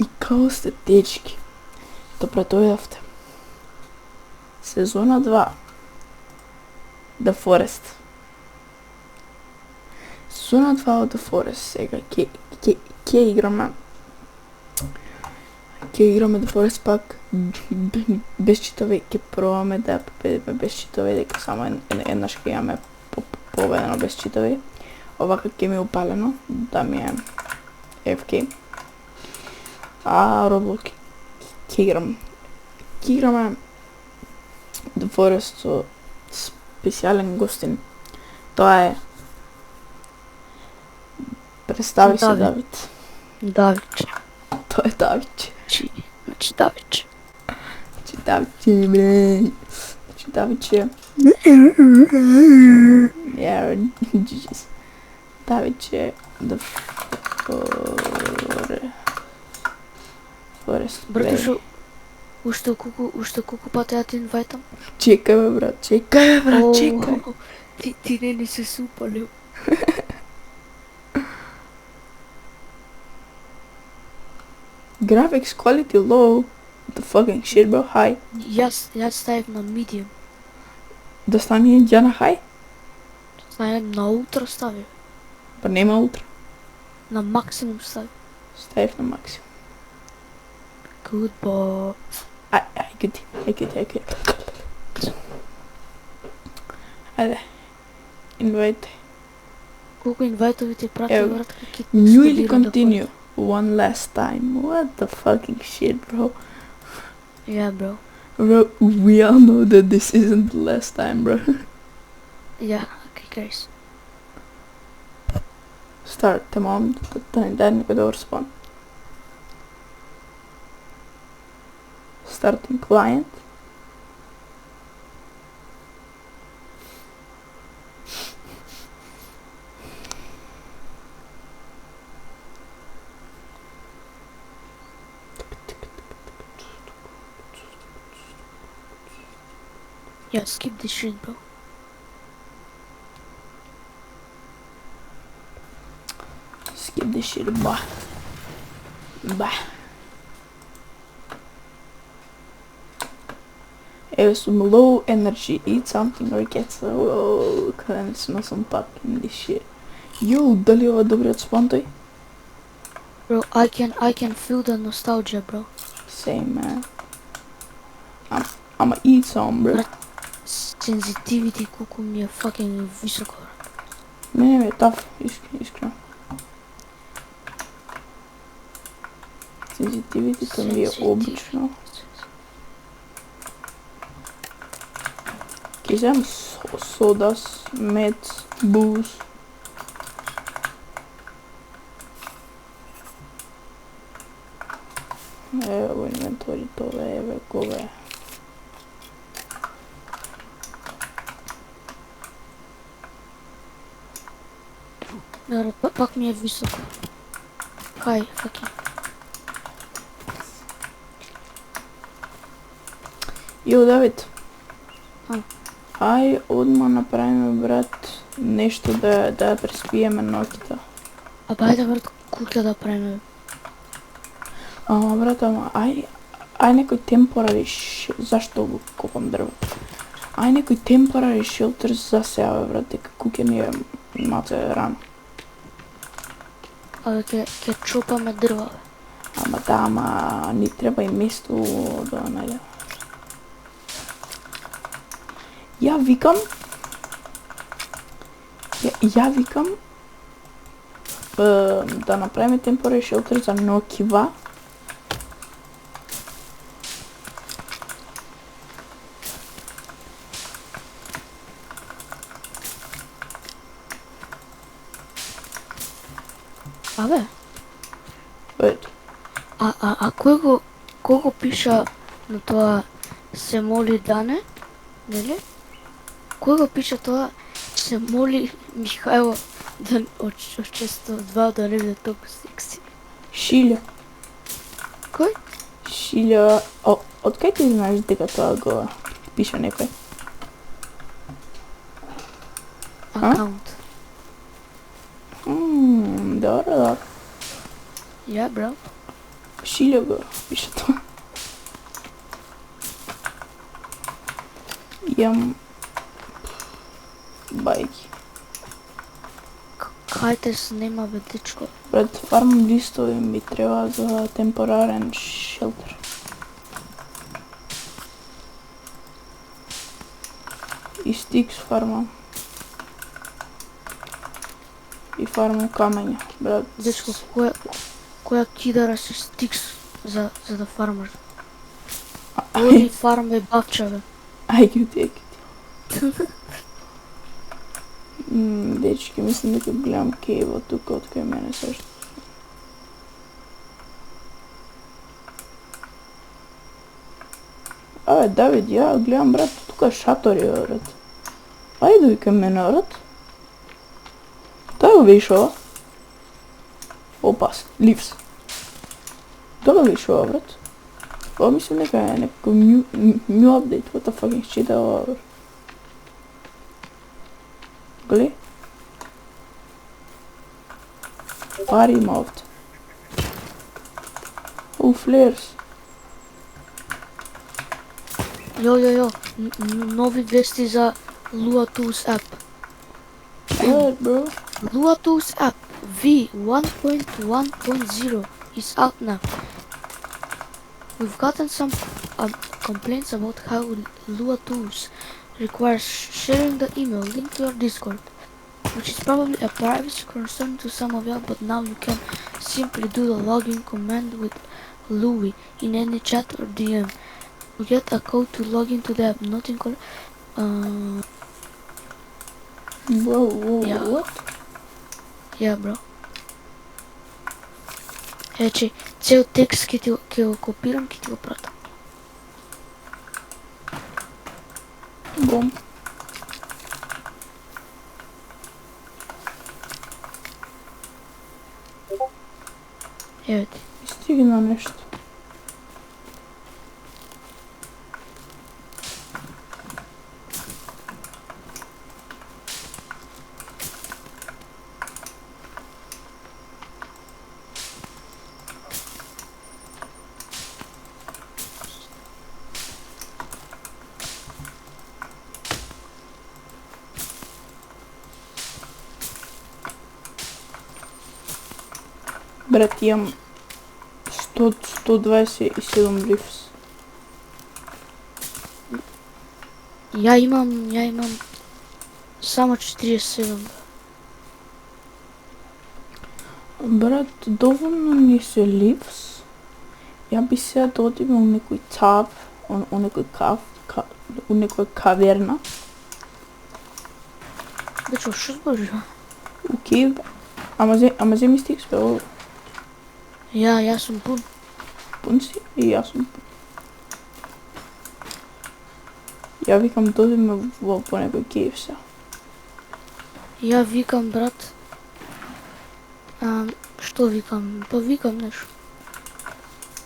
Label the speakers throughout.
Speaker 1: И као сте дечки, добро дојдовте. Сезона 2. The Forest. Сезона 2 од The Forest. Сега ќе играме. Ќе играме The Forest пак без читови. Ќе пробаме да победиме без читови, дека само еднаш ќе имаме победено без читови. Овака ќе ми е упалено, да ми е FK. А Roblox ќе играме The Forest со специјален гостин. Тоа е представи се Давид.
Speaker 2: Давидче.
Speaker 1: Тоа е Давидче.
Speaker 2: Значи Давидче.
Speaker 1: Давидче, бре. Давидче. Yeah, Jesus. Давидче, The Forest.
Speaker 2: Брато шо уште колку пати ја ти инвајтам?
Speaker 1: Чекај бе брат, чекај.
Speaker 2: Ти не ни се супалил.
Speaker 1: Graphics quality low. The fucking shit bro, high.
Speaker 2: Јас ставив на medium.
Speaker 1: Да стане ја на high?
Speaker 2: Ставив на ултра ставив.
Speaker 1: Па нема ултра.
Speaker 2: На максимум ставив.
Speaker 1: Ставив на максимум.
Speaker 2: Good boy.
Speaker 1: Ајде. Ајде. Invite.
Speaker 2: Колку инвајтови ти прати
Speaker 1: Ew.
Speaker 2: брат, ки
Speaker 1: New или continue? One last time. What the fucking shit, bro?
Speaker 2: Yeah, bro.
Speaker 1: Bro, we all know that this isn't the last time, bro.
Speaker 2: Yeah, okay, guys.
Speaker 1: Start the moment that никој да respond. Starting client.
Speaker 2: Yeah, skip this shit, bro.
Speaker 1: Skip this shit, bah. Have some low energy, eat something or get some. Oh, can smell some fucking this shit. Yo, дали ова добриот спон тој?
Speaker 2: Bro, I can feel the nostalgia, bro.
Speaker 1: Same, man. I'ma eat some, bro.
Speaker 2: Sensitivity колку ми е fucking високо.
Speaker 1: Не, tough. Искрено. Sensitivity то ми е обично. Ќе земам sodas, meds, booze. Evo inventori тоа еве кове.
Speaker 2: Добре, пак ми е високо. Хай, fucking.
Speaker 1: Јо, Давид.
Speaker 2: А?
Speaker 1: Ај одма направиме, брат, нешто да преспиеме ноќта.
Speaker 2: А бајде, брат, куќа да правиме.
Speaker 1: Ама, брат, ај некој темпорари зашто го копам дрво? Ај некој темпорари шелтер за сега, бе, брат, дека куќа ни е маце рано.
Speaker 2: Абе, ќе чопаме дрва, бе.
Speaker 1: Ама ни треба и место да најдеме. Ја викам да направиме темпорари шелтер за ноќива.
Speaker 2: Абе,
Speaker 1: Wait.
Speaker 2: а кој го пиша на тоа се моли Дане, нели? Кој го пиша тоа се моли Михајло да учествува да не биде толку секси?
Speaker 1: Шилја.
Speaker 2: Кој?
Speaker 1: Шилја. Од кај ти знаеш дека тоа го пиша некој?
Speaker 2: Акаунт.
Speaker 1: Добро.
Speaker 2: Yeah, bro.
Speaker 1: Шилјого пише тоа. Јам бајки.
Speaker 2: Кајте снема бе дечко.
Speaker 1: Брат, фармам листови ми треба за темпорарен шелтер. И стикс фармам. И фармам камења, брат.
Speaker 2: Дечко, која кидара се стикс за да фармаш? Оди фарме бавча бе.
Speaker 1: Ајде ти. Дечки, мислам дека гледам кейво тука од кај мене сашто. Абе, Давид, ја гледам, брат, тука шатори, брат. Ајде кај мене, брат. Тоа го видиш ова? Опас, ливс. Тоа го видиш ова, брат? Ова мислам дека е некој new update, what the fucking shit е ова, брат? Гледај. Пари има овде. Флеерс.
Speaker 2: Јо, нови вести за Lua Tools app.
Speaker 1: What, bro?
Speaker 2: Lua Tools app V1.1.0 is out now. We've gotten some complaints about how Lua Tools requires sharing the email link to your Discord, which is probably a privacy concern to some of you, but now you can simply do the login command with Louie in any chat or DM. You get a code to log into the app, not in
Speaker 1: Whoa,
Speaker 2: Yeah.
Speaker 1: what?
Speaker 2: Yeah, bro. Цел текст ќе го копирам, ќе ти го пратам.
Speaker 1: Бом.
Speaker 2: Еве ти.
Speaker 1: Стигна нешто. Брат, имам 127 ливс.
Speaker 2: Ја имам само 47.
Speaker 1: Брат, доволно ни се ливс. Ја би сега да одиме у некој цав, у некој у некоја каверна.
Speaker 2: Дечо, што збориш?
Speaker 1: У кив. Ама земи стикс, бе, ово.
Speaker 2: Јас сум пун.
Speaker 1: Пун си и јас сум пун. Ја викам да одиме по некој кив сега.
Speaker 2: Ја викам, брат. Што викам? Па викам нешто.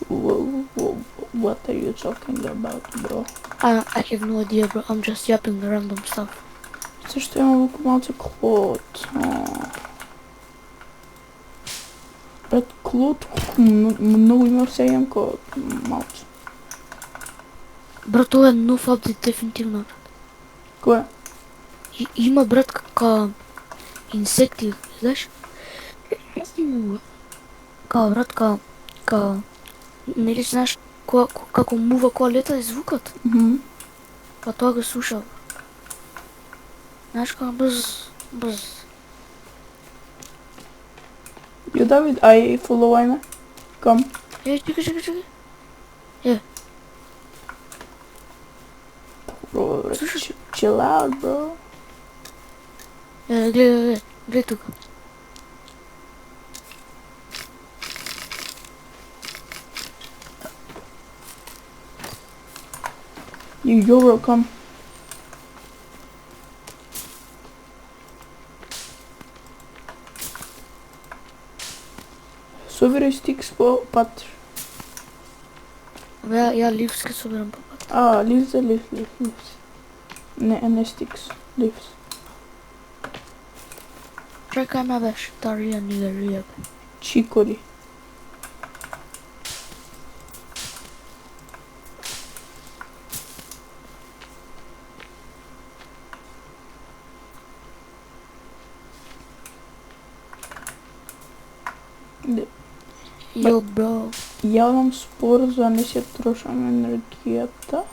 Speaker 1: What are you talking about, bro?
Speaker 2: I have no idea, bro. I'm just yapping random stuff.
Speaker 1: Зашто имам малку малце Клод? Брат, Клод, многу има се имам ко малце.
Speaker 2: Брат, ова е нов апдейт, дефинитивно.
Speaker 1: Кој?
Speaker 2: Има, брат, како инсекти, знаеш? Као, брат, као... Нели знаеш како мува која лета и звукот? Па тоа го слушав. Знаеш како брз.
Speaker 1: Јо, Давид, ај фоловај ме. Ком.
Speaker 2: Чекай.
Speaker 1: Бро, брат, chill out, bro.
Speaker 2: Гледај тука.
Speaker 1: Yo, bro, come. Собирај стикс по пат.
Speaker 2: Ја ливс ке соберам по пат.
Speaker 1: Ливс. Не стикс, ливс.
Speaker 2: Чекај ме беше, тарија нигерија бе.
Speaker 1: Чикори.
Speaker 2: Йо, бро.
Speaker 1: Ја имам спор за да не се трошам енергијата.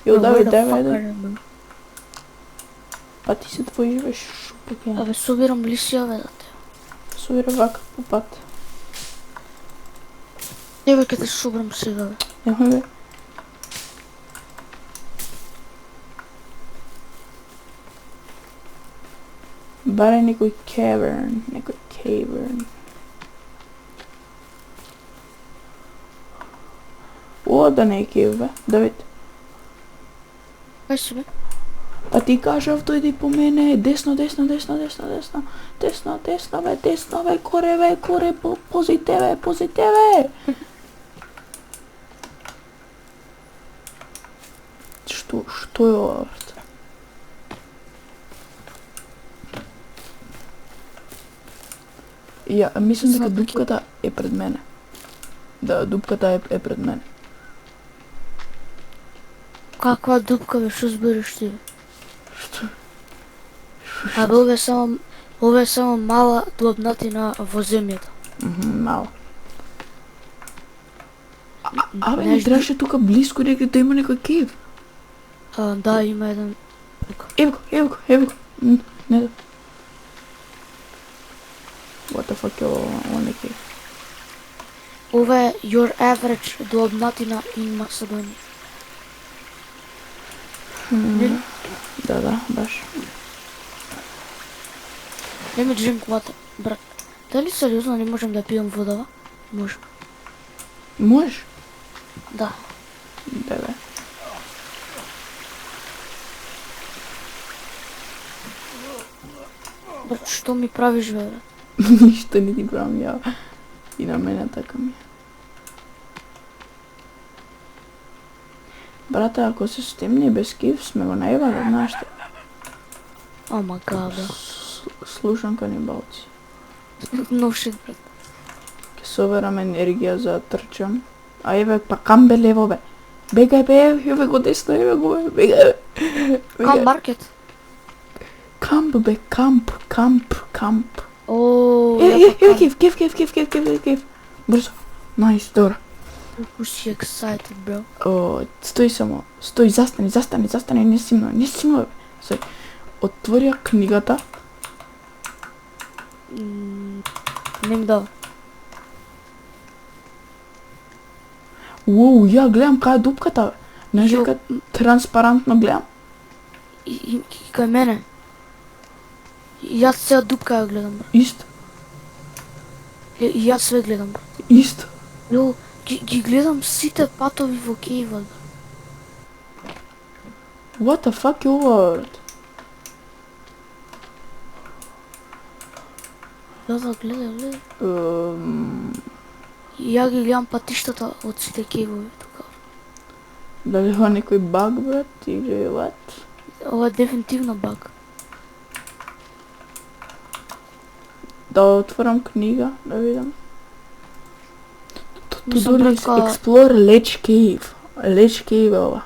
Speaker 1: Јо, давај, давај. Па ти се твој живеш шупак ја.
Speaker 2: Абе, собирам лисија, да те.
Speaker 1: Собира вака по пат.
Speaker 2: Еве ке те собрам сега, бе.
Speaker 1: Немој бе. Баре некој cavern, некој cavern. О, да не е кев, бе. Давид.
Speaker 2: Кај си, бе?
Speaker 1: Па ти кажав, дојди по мене, десно, десно, десно, десно, десно, десно, десно, бе, коре, позите, бе. Што е ова, брат? Ја, мислам дека дупката е пред мене. Да, дупката е пред мене.
Speaker 2: Каква дупка, бе, што збориш ти, бе?
Speaker 1: Што?
Speaker 2: Абе, ова е само мала длабнатина во земјата.
Speaker 1: Мало. Абе, не требаше тука близко некаде да има некој кев.
Speaker 2: Да, има еден.
Speaker 1: Ево го. Не да. What the fuck е ова не кев?
Speaker 2: Ова е your average длабнатина in Macedония.
Speaker 1: Да, баш.
Speaker 2: Let me drink water, брат. Дали сериозно не можем да пием вода? Можем.
Speaker 1: Можеш?
Speaker 2: Да.
Speaker 1: Да, бе.
Speaker 2: Брат, што ми правиш, бе, брат?
Speaker 1: Ништо не ти правам ја. И на мене така ми. Брате, ако се стемни без кив, сме го најбали, знаеш што?
Speaker 2: О ма га, бе.
Speaker 1: Слушам канибалци.
Speaker 2: No shit, брат.
Speaker 1: Ке соберам енергија за да трчам. А еве, па кам бе лево, бе. Бегај, бе, еве го десно, еве го, бе. Бегај, бе.
Speaker 2: Кам маркет?
Speaker 1: Камп, бе, камп.
Speaker 2: О,
Speaker 1: Еве кев. Брзо. Најс, добро.
Speaker 2: Колку си excited, bro.
Speaker 1: О, стои само. Стои, застани, не си мно, бе. Стои. Отворија книгата.
Speaker 2: Не ми дава.
Speaker 1: Уоу, ја гледам кај е дупката, бе. Знаеш
Speaker 2: Јо.
Speaker 1: дека транспарантно гледам.
Speaker 2: И кај мене. Јас сега дупка ја гледам, брат.
Speaker 1: Исто.
Speaker 2: И јас све гледам, брат.
Speaker 1: Исто.
Speaker 2: Јо, ги гледам сите патови во кейвот, брат.
Speaker 1: What the fuck е ова, брат?
Speaker 2: Да, гледай. Ја ги гледам патиштата од сите кейвови тука.
Speaker 1: Дали ова некој баг, брат, или what?
Speaker 2: Ова е дефинитивно баг.
Speaker 1: Да отворам книга, да видам.
Speaker 2: Мислам,
Speaker 1: Tudor
Speaker 2: брат,
Speaker 1: is explore Ledge Cave. Ledge Cave е ова.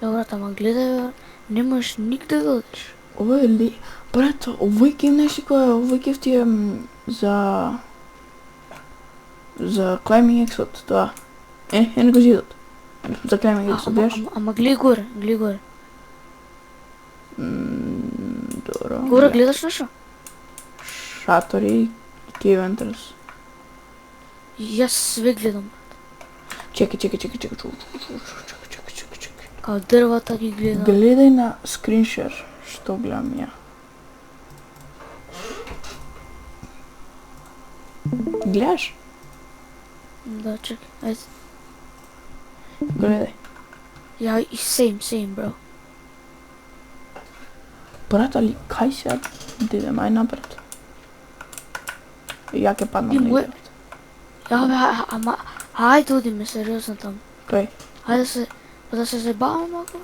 Speaker 2: Брат, ама гледај, бе, не можеш нигде да одиш.
Speaker 1: Ова е ли... Брат, овој кев нешто кој е, овој кев ти е за climbing exot, тоа. Ено го зидот. За climbing exot, беш?
Speaker 2: Ама гледај горе.
Speaker 1: Добро.
Speaker 2: Горе гледаш нешто?
Speaker 1: Шатори, cave entrance.
Speaker 2: Јас све гледам.
Speaker 1: Чекај.
Speaker 2: Као дрвата ги гледам.
Speaker 1: Гледај на скриншер, што гледам ја. Гледаш?
Speaker 2: Да, чекай, ајде.
Speaker 1: Гледај.
Speaker 2: Ја, и same, bro.
Speaker 1: Брат, али кај се да идем, ај напред. Ја ке паднам
Speaker 2: И
Speaker 1: на
Speaker 2: мој-
Speaker 1: играта.
Speaker 2: Ја, бе, ама, ајде одиме сериозно таму.
Speaker 1: Кај?
Speaker 2: Ајде се Да се заебаваме малку.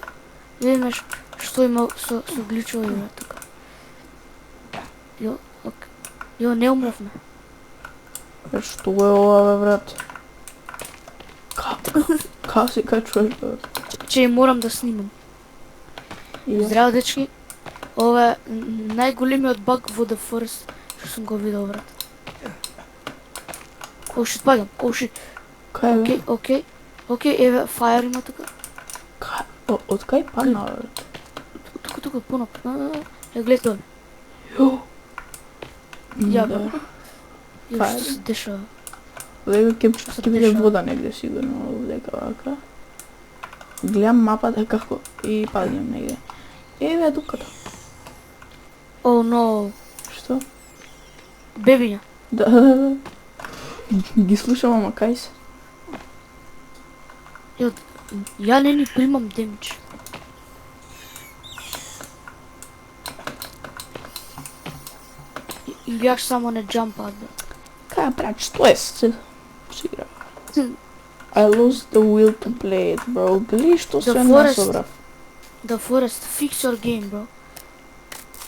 Speaker 2: Да видиме што има со гличови бе тука. Јо, ок. Јо, не умревме.
Speaker 1: Што е ова бе брат? Као си качуваш бе?
Speaker 2: Че морам да снимам.
Speaker 1: И јас.
Speaker 2: Здраво дечки. Ова е најголемиот баг во The Forest што сум го видел брат. О шит, паѓам. О шит.
Speaker 1: Кај бе?
Speaker 2: Океј, еве фајер има тука.
Speaker 1: Од кај падна бе?
Speaker 2: Тука понап. Гледај тоа.
Speaker 1: Јо.
Speaker 2: Ја
Speaker 1: Да.
Speaker 2: бе. Ја
Speaker 1: Фајер.
Speaker 2: што се дешава?
Speaker 1: Лего ќе биде
Speaker 2: дешава?
Speaker 1: вода негде сигурно овдека вака. Гледам мапата како и падам негде. Еве дуката.
Speaker 2: О, но.
Speaker 1: Што?
Speaker 2: Бебиња.
Speaker 1: Да. Ги слушам, ама кај се?
Speaker 2: Ја не ни примам демидж. Или јаш само не джампаат бе.
Speaker 1: Кај брат, што е се? Игра. I lost the will to play it, bro. Гледай што
Speaker 2: The
Speaker 1: се
Speaker 2: Forest.
Speaker 1: насобрав.
Speaker 2: The Forest, fix your game, bro.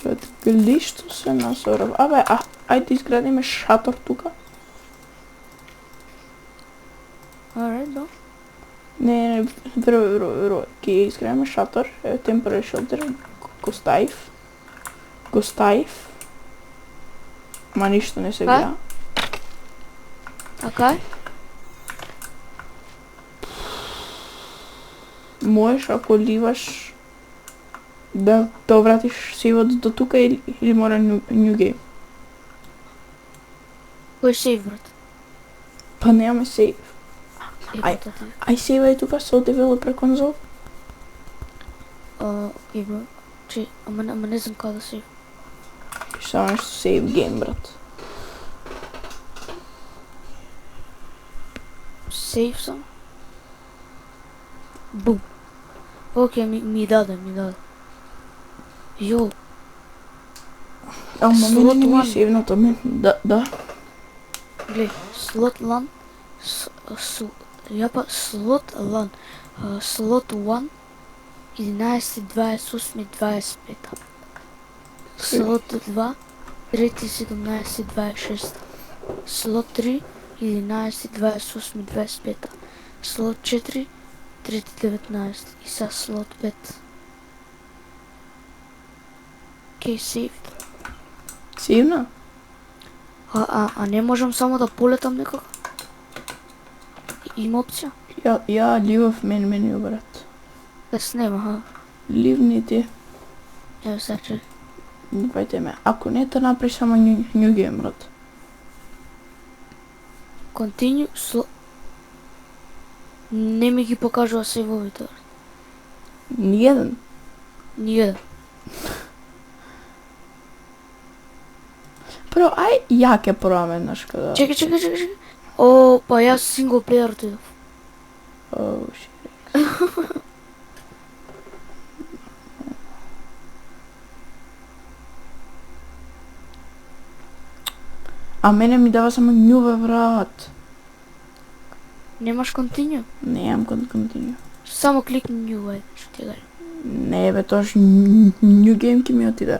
Speaker 1: Брат, гледай што се насобрав. Абе, ајде изградиме шатор тука.
Speaker 2: Alright, bro.
Speaker 1: Не, веро. Ќе изградиме шатор. Temporary shelter. Го ставив. Ма ништо не се гледа.
Speaker 2: А кај?
Speaker 1: Можеш ако ливаш да вратиш сейвот до тука или мора new game.
Speaker 2: Кој сейв, брат?
Speaker 1: Па немаме сейв.
Speaker 2: Ебата ти.
Speaker 1: Ај сейвај тука со developer console.
Speaker 2: Окей, бро. Че, ама не знам како да сейв.
Speaker 1: Само нешто сейв гейм, брат.
Speaker 2: Сейв сам. Бум. Окей, ми даде. Јо,
Speaker 1: Ама мене не ми
Speaker 2: Slot
Speaker 1: е
Speaker 2: one.
Speaker 1: сейвното, да.
Speaker 2: глеј, слот LAN, слот LAN, слот 1, 11, 28, 25. Слот 2, 3, 17, 26. Слот 3, 11, 28, 25. Слот 4, 3, 19. И са слот 5. Окей, сейвд.
Speaker 1: Сейвна?
Speaker 2: А не можам само да полетам некако? Има опција?
Speaker 1: Ја ливав меню, брат.
Speaker 2: Да снема, ха?
Speaker 1: Ливни ти.
Speaker 2: Ево саче.
Speaker 1: Бајте ме. Ако не, да направи само new game, брат.
Speaker 2: Continue, не ми ги покажува сейвовите.
Speaker 1: Ниједен.
Speaker 2: Ниједен.
Speaker 1: Прво, ја ќе пробам еднаш кога...
Speaker 2: Чекај. О, па јас сингл плеер отидов.
Speaker 1: Оу, шит. А мене ми дава само new, бе, брат.
Speaker 2: Немаш continue?
Speaker 1: Немам continue.
Speaker 2: Само кликни new, ајде, што ти гари.
Speaker 1: Не, бе, тоаш new game ки ми отиде.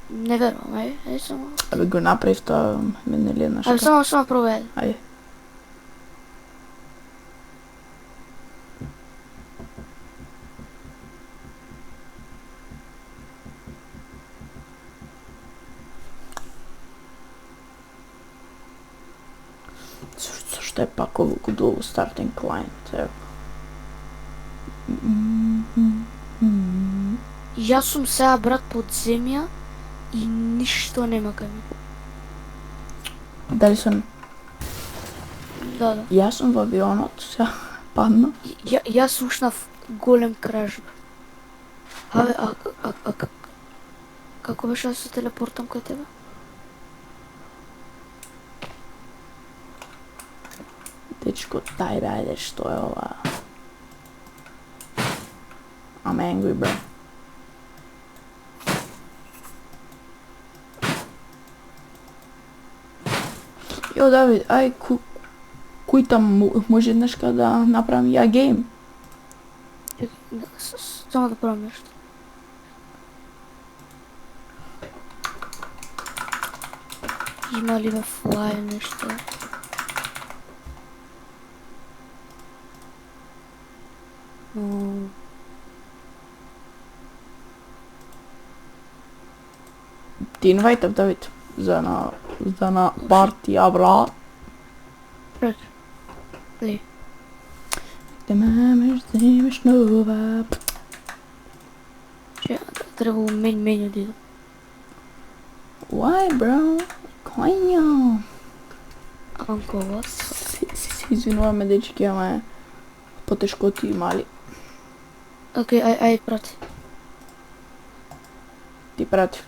Speaker 2: Не верувам, ајде само.
Speaker 1: Абе, го направив тоа мене еднаш.
Speaker 2: Абе, само пробај.
Speaker 1: Ајде. Зашто е пак оволку долго стартен клиент, ево.
Speaker 2: Јас сум сега брат под земја и ништо нема кај мене.
Speaker 1: Дали сум...
Speaker 2: Да.
Speaker 1: Јас сум во авионот, сега падна.
Speaker 2: Јас ушнав голем краж. Абе, како беше да се телепортам кај тебе?
Speaker 1: Дечко, дај бе, ајде, што е ова? I'm angry, bro. Јо, Давид, ај, Кој там може днешка да направам ја гейм?
Speaker 2: Само да правам нешто. Има ли ме флај нешто?
Speaker 1: Ти инвайтав Давид за на партија, брат.
Speaker 2: Пред. Ли.
Speaker 1: Те мамеш, земеш нова.
Speaker 2: Че, треба меню да идам.
Speaker 1: Why, bro? Коњо?
Speaker 2: Анко, what?
Speaker 1: Се извинуваме, дечки, ама е потешкоти имали.
Speaker 2: Окей, ај прати.
Speaker 1: Ти прати.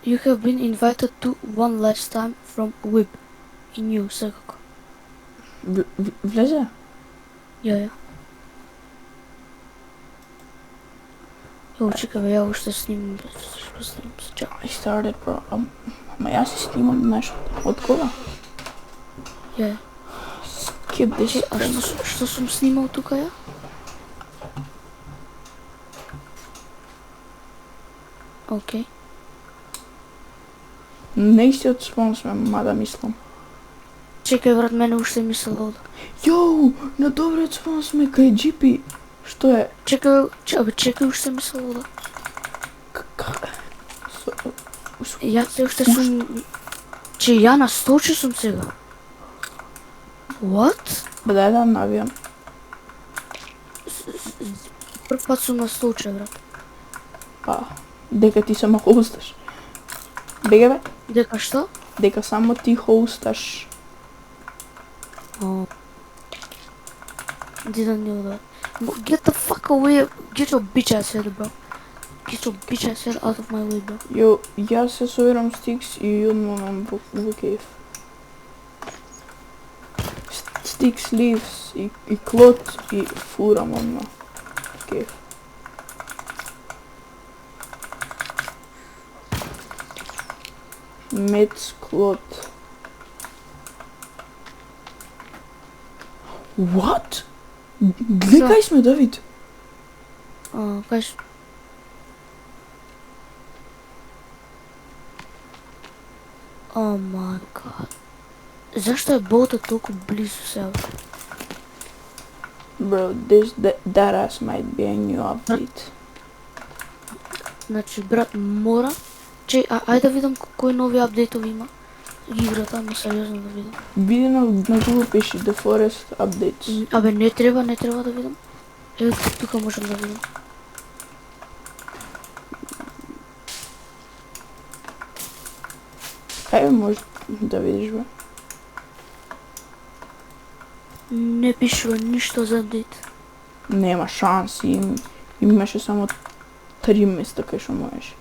Speaker 2: You have been invited to one last time from Wib. И New, секако.
Speaker 1: Влезе?
Speaker 2: Ја. Јо, чекай, бе, ја уште снимам, што снимам се, чакай.
Speaker 1: I started, bro. Ама јас си снимам нешто. Од кога?
Speaker 2: Ја.
Speaker 1: Skip this.
Speaker 2: А што сум снимал тука ја? Окей.
Speaker 1: Не истиот спон сме, мада мислам.
Speaker 2: Чекај, брат, мене уште ми се лода.
Speaker 1: Јоу, на добриот спон сме кај GP. Што е?
Speaker 2: Чекај, уште ми се лода. Јас се уште сум... Че ја на столче сум сега. What?
Speaker 1: Бе, да навијам.
Speaker 2: Прв пат сум на столче, брат.
Speaker 1: Па, дека ти само хосташ. Беге бе,
Speaker 2: Дека што?
Speaker 1: дека само ти хосташ.
Speaker 2: Didn't know that. Get the fuck away. Get your bitch ass head, bro. Get your bitch ass head out of my way, bro.
Speaker 1: Јо, јас се собирам стикс и одмонам во кейф. Стикс, ливс и клот и фурам одма. Кейф. Мец, клот. What? Гледај сме, Давид.
Speaker 2: Кажеш. Oh my god. Зашто е болта толку близу сега?
Speaker 1: Bro, that ass might be a new update.
Speaker 2: Значи, брат, мора... Ајде да видам кои нови апдейтови има. Играта, ама сериозно да видам.
Speaker 1: Биде на Google пише The Forest Updates.
Speaker 2: Абе, не треба да видам. Еве, тука можам да видам.
Speaker 1: Кај може да видиш, бе?
Speaker 2: Не пишува ништо за апдейт.
Speaker 1: Нема шанси, имаше само 3 места кај што можеш.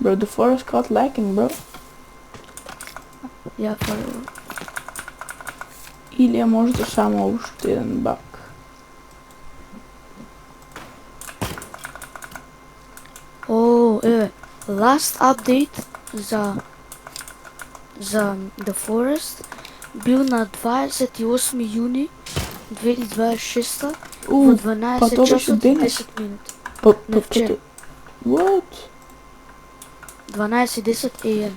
Speaker 1: Bro, the forest got lacking, bro.
Speaker 2: Ја, фајло.
Speaker 1: Или е можда само уште еден баг.
Speaker 2: О, еве, last update за The Forest бил на 28 јуни 2026 во 12 часот и 10 минути. Не, вчера.
Speaker 1: What?
Speaker 2: 12:10 AM.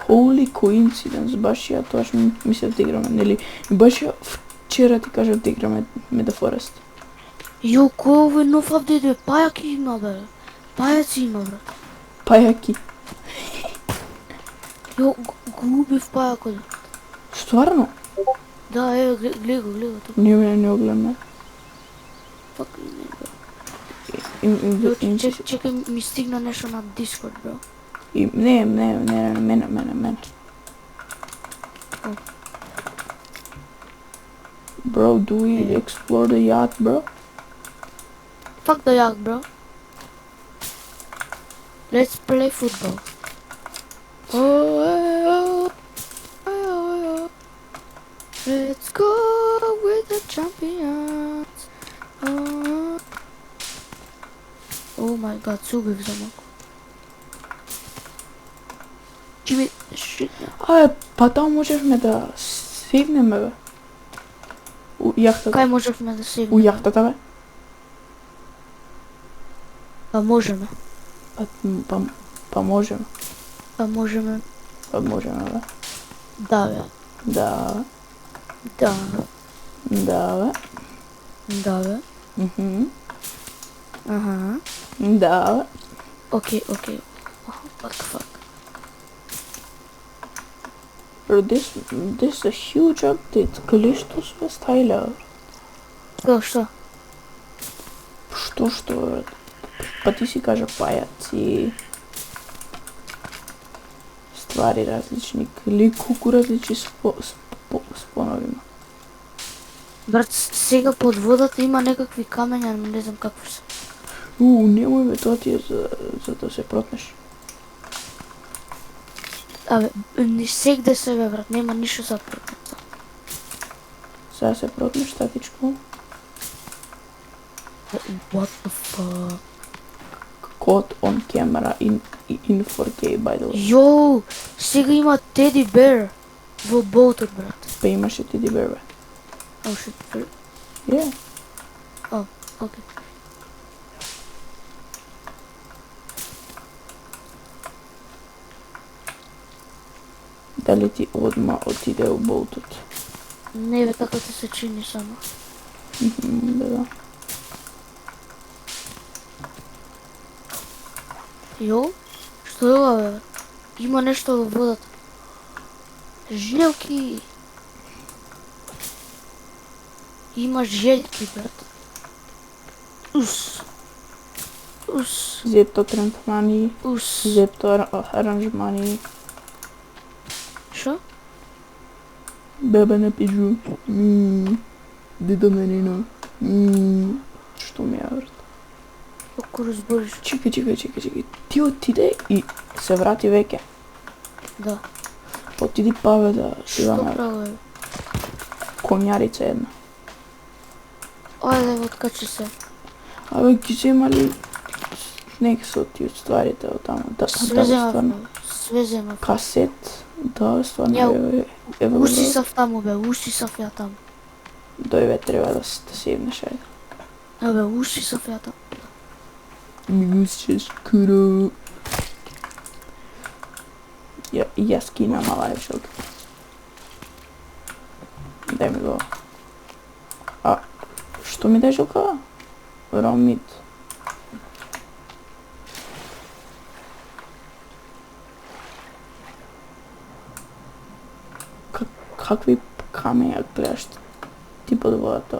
Speaker 1: Holy coincidence, баш ја тоаш мислев да играме, нели? Баш ја вчера ти кажав да играме The Forest.
Speaker 2: Јо, кој овој нов апдейт бе? Пајаки има, бе. Пајаци има, брат.
Speaker 1: Пајаки.
Speaker 2: Јо, го убив пајакот.
Speaker 1: Стварно?
Speaker 2: Да, еве, гледа го тука.
Speaker 1: Не огледаме.
Speaker 2: Фак, не, бе.
Speaker 1: Им
Speaker 2: Чекај, ми стигна нешто на Discord, бро.
Speaker 1: Не, мене. Bro, do we explore the yacht, bro?
Speaker 2: Fuck the yacht, bro. Let's play football. Oh. Let's go with the champions. Oh my god, so убив замок.
Speaker 1: Па таму можевме да сегнеме, бе. У јахтата.
Speaker 2: Кај можевме да
Speaker 1: У
Speaker 2: сегнеме?
Speaker 1: јахтата, бе.
Speaker 2: Па можеме.
Speaker 1: Па можеме.
Speaker 2: Па можеме.
Speaker 1: Па можеме, бе.
Speaker 2: Да, бе.
Speaker 1: Да, бе.
Speaker 2: Да.
Speaker 1: Да, бе.
Speaker 2: Да, бе.
Speaker 1: Мгм.
Speaker 2: Аха.
Speaker 1: Да, бе.
Speaker 2: Окей. What the fuck?
Speaker 1: Bro, this is a huge update. Колишто све стајле, бе.
Speaker 2: Што?
Speaker 1: Што, бе? Па ти си кажа пајаци, ствари различни, колку различни спонови има.
Speaker 2: Брат, сега под водата има некакви камења, но не знам какви се.
Speaker 1: Немој, бе, тоа ти е за да се протнеш.
Speaker 2: Абе, ни сегде се, бе, брат, нема ништо за протнеца.
Speaker 1: Сега се протнеш татичко.
Speaker 2: What the fuck?
Speaker 1: Caught on camera in 4K, by the way.
Speaker 2: Йоу, сега има Teddy Bear во боутот, брат.
Speaker 1: Па имаше ти дибер, бе.
Speaker 2: Oh shit.
Speaker 1: Yeah.
Speaker 2: Окей.
Speaker 1: Дали ти одма отиде у боутот?
Speaker 2: Не, бе, така ти се чини само.
Speaker 1: Да.
Speaker 2: Йоу, што е ова, бе? Има нешто во водата. Желки. Има желки, брат. Ус.
Speaker 1: Зепто трентмани,
Speaker 2: Ус.
Speaker 1: зепто аранжмани,
Speaker 2: Шо?
Speaker 1: бебе на пиджу. Дедо менина. Што ми е, брат?
Speaker 2: Колку разбориш?
Speaker 1: Чекај. Ти отиде и се врати веќе.
Speaker 2: Да.
Speaker 1: Отиди паве да си
Speaker 2: Што
Speaker 1: имаме
Speaker 2: право е?
Speaker 1: конјарица една.
Speaker 2: Ајде, откачи се.
Speaker 1: Абе, ги земали неки со тие стварите од таму. Да, стварно.
Speaker 2: Свезема.
Speaker 1: Касет, да, стварно
Speaker 2: Ја,
Speaker 1: еве
Speaker 2: Усисав таму, бе, усисав ја таму.
Speaker 1: дојве треба да седнеш, ајде.
Speaker 2: Абе, усисав ја таму.
Speaker 1: Ми усчеш куро. Јас кина на лајв шот. Дај ми го. Што ми дај жокава? Ромит. Какви камења гледаш ти под водата?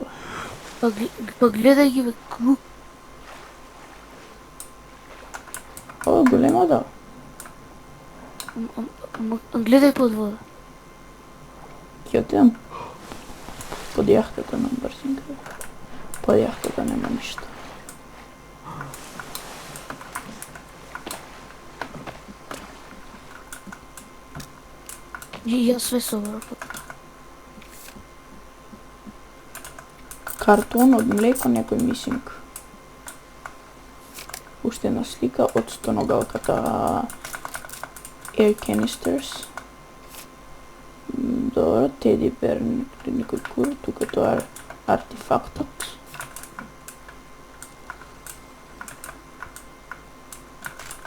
Speaker 2: Па гледај ги, бе,
Speaker 1: Ова голема, да.
Speaker 2: гледај под вода.
Speaker 1: Ќе отидам под јахтата на брзинка. Под јахтата нема ништо.
Speaker 2: И јас све собрав.
Speaker 1: Картон од млеко, некој мисинг. Уште една слика од стоногалката Air Canisters. Добро, Teddy Bear, некој кур, тука тоа е артефактот.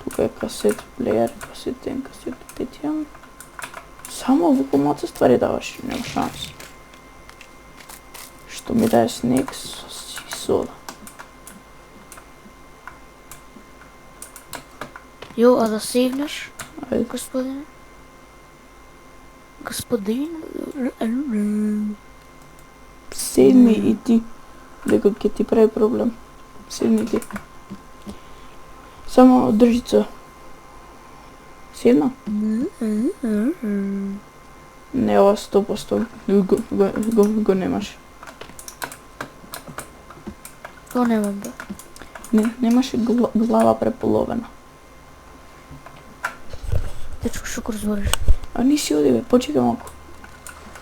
Speaker 1: Тука е касет плеер, касет 1, касет 5. Само во помалку ствари даваш, нема шанс. Што ми даде снег и сода.
Speaker 2: Јо, а да сегнеш,
Speaker 1: Ајде.
Speaker 2: господине? Господин?
Speaker 1: Седни и ти, дека ќе ти прави проблем. Седни ти. Само држица. Седна? Не, ова 100% го немаш.
Speaker 2: То немам, бе.
Speaker 1: Не, немаше глава преполовена.
Speaker 2: Дечко, шо збориш?
Speaker 1: А не си оди, бе, почекај малку.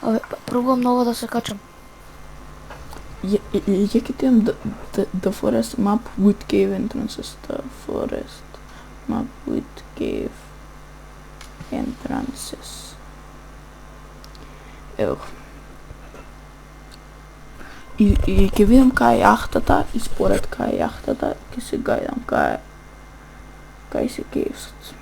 Speaker 2: Абе, пробувам ново да се качам.
Speaker 1: Ја ќе ти имам the forest map with cave entrances. The forest map with cave entrances. Ево. И ќе видам кај е јахтата и според кај е јахтата ќе се гајдам кај се KFC-от.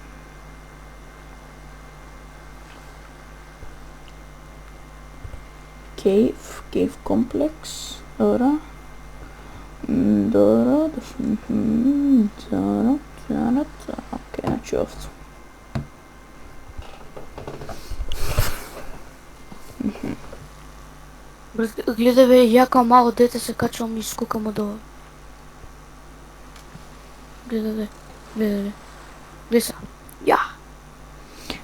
Speaker 1: Cave комплекс. Добро. Океј, значи овце.
Speaker 2: Гледај бе, ја као мало дете се качувам и скукам од ова. Гледај. Глеса. Ја.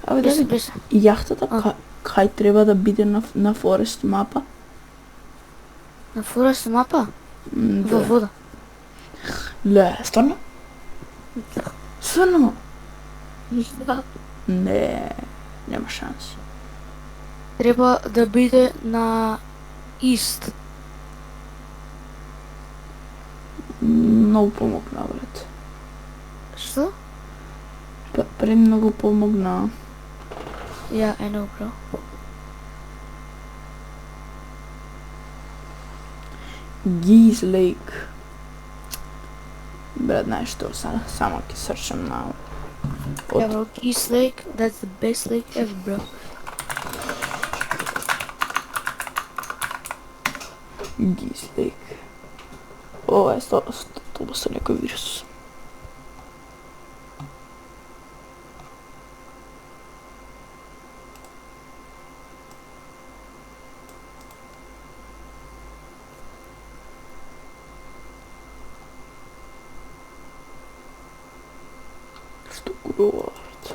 Speaker 1: Абе,
Speaker 2: Глеса,
Speaker 1: дали
Speaker 2: глеса.
Speaker 1: јахтата кај треба да биде на форест мапа?
Speaker 2: На форест мапа? Во
Speaker 1: Да.
Speaker 2: вода.
Speaker 1: Ле, стварно? Стварно?
Speaker 2: Да.
Speaker 1: Не, нема шанси.
Speaker 2: Треба да биде на ист.
Speaker 1: Многу помогна, брат.
Speaker 2: Што?
Speaker 1: Премногу помогна.
Speaker 2: Yeah, I know, bro.
Speaker 1: Geese Lake. Брат, знаеш што, само ќе срчам на...
Speaker 2: Yeah, bro. East Lake, that's the best lake ever, bro.
Speaker 1: Geese Lake. Ова е тоа со некој вирус. Што говорат?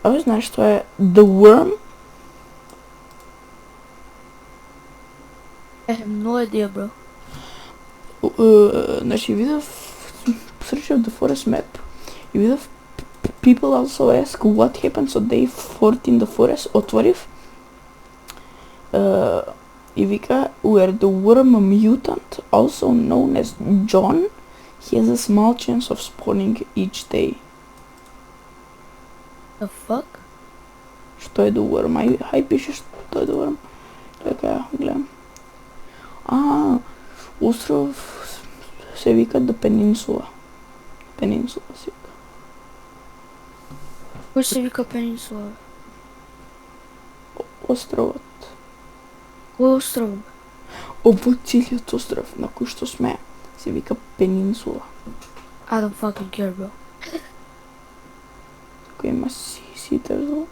Speaker 1: А ви знаеш што е The Worm?
Speaker 2: I have no idea, bro.
Speaker 1: Значи видов search the forest map и видов people also ask what happened on day 14 in the forest. Отворив и вика where the worm mutant, also known as John, he has a small chance of spawning each day.
Speaker 2: The fuck?
Speaker 1: Што е The Worm? Ај пише што е The Worm. Така, гледам. Остров се вика The Peninsula. Peninsula се вика.
Speaker 2: Кој се вика Пенинсула?
Speaker 1: Островот.
Speaker 2: Кој остров?
Speaker 1: Овој целиот остров на кој што сме се вика Peninsula.
Speaker 2: I don't fucking care, bro.
Speaker 1: Кој има Citadel,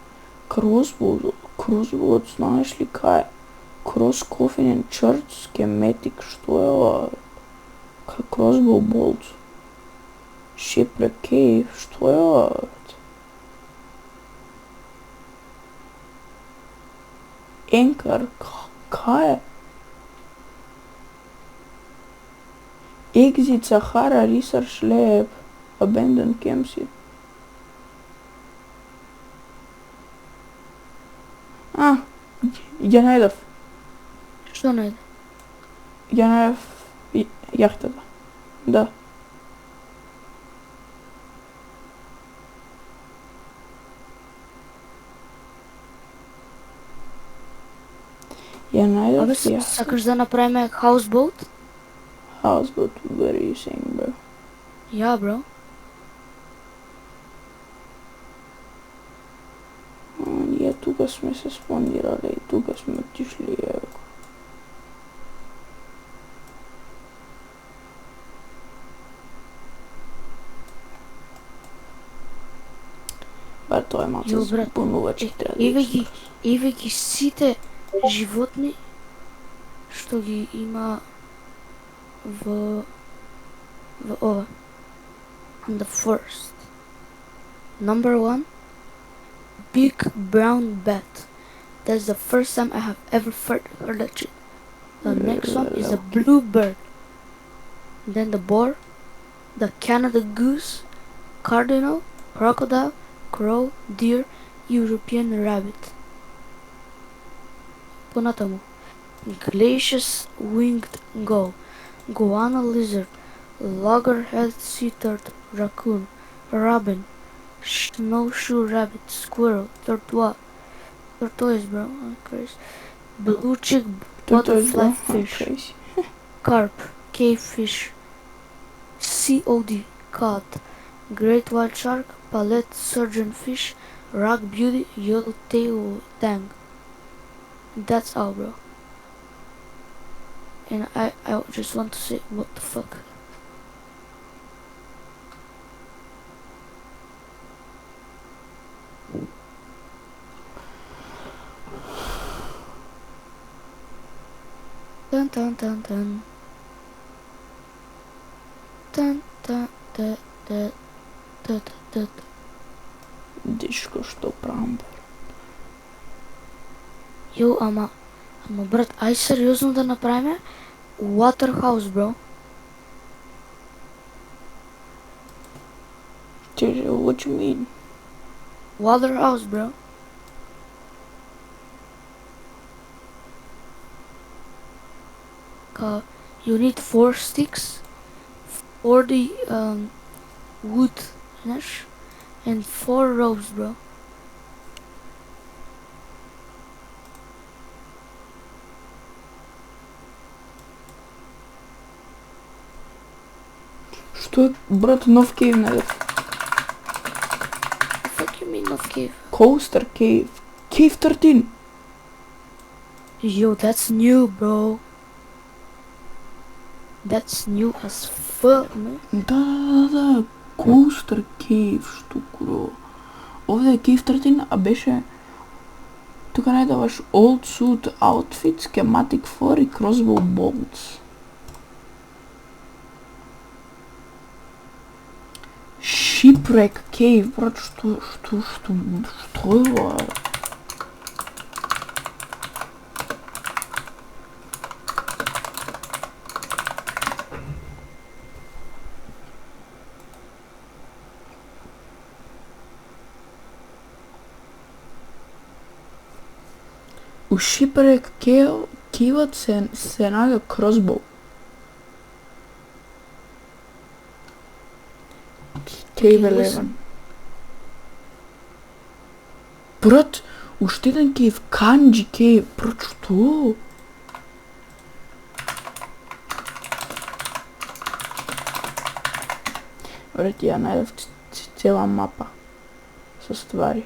Speaker 1: Crossbow, знаеш ли кај е? Cross Coffin and Church, Schematic, што е ова? Crossbow Bolt. Shipwreck Cave, што е ова? Anchor, кај е? Exit Sahara Research Lab, Abandoned Campsite. Ја најдов.
Speaker 2: Што најде?
Speaker 1: Ја најдов јахтата. Да. Ја најдов
Speaker 2: Абе,
Speaker 1: јахтата.
Speaker 2: сакаш да направиме houseboat?
Speaker 1: Houseboat, what are you saying, bro?
Speaker 2: Ja, bro.
Speaker 1: Ние тука сме се спонирале и тука сме отишли, ево. Бар тоа е малце
Speaker 2: Јо, брат,
Speaker 1: збунувачки, треба да
Speaker 2: Еве ги сите животни што ги има во ова. The first. Number 1, big brown bat. That's the first time I have ever heard that shit. The next one is a blue bird. Then the boar, the Canada goose, cardinal, crocodile, crow, deer, European rabbit. Понатаму. Glacious winged gull, goanna lizard, loggerhead sea turtle, raccoon, robin, snowshoe rabbit, squirrel, tortoise, Tortoise, bro. I'm crazy. Blue chick,
Speaker 1: Tortoise,
Speaker 2: butterfly
Speaker 1: bro.
Speaker 2: fish.
Speaker 1: Crazy.
Speaker 2: Carp, cavefish, COD, cod, great white shark, palette surgeonfish, rock beauty, yellowtail tang. That's all, bro. And I just want to say, what the fuck? Dun dun dun dun. Dun dun dun dun dun dun.
Speaker 1: Дишко што прамбор.
Speaker 2: Йо, ама брат, ај сериозно да направиме Waterhouse, bro.
Speaker 1: What you mean?
Speaker 2: Waterhouse, bro. You need 4 sticks, 40 wood and 4 ropes, bro.
Speaker 1: Што е, брат, нов кейв најдов?
Speaker 2: The fuck you mean of cave?
Speaker 1: Coaster Cave. Cave 13.
Speaker 2: Yo, that's new, bro. That's new as fuck, man.
Speaker 1: Да. Coaster Cave, што куро. Овде е Cave 13, а беше... Тука најдаваш old suit outfit, schematic 4 и crossbow bolts. Shipwreck Cave, брат, што е ова? У Shipwreck Cave-от се наоѓа crossbow. Cave 11. Брат, уште еден кейв, Kanji Cave, брат, што? Брат, ја најдов цела мапа со ствари.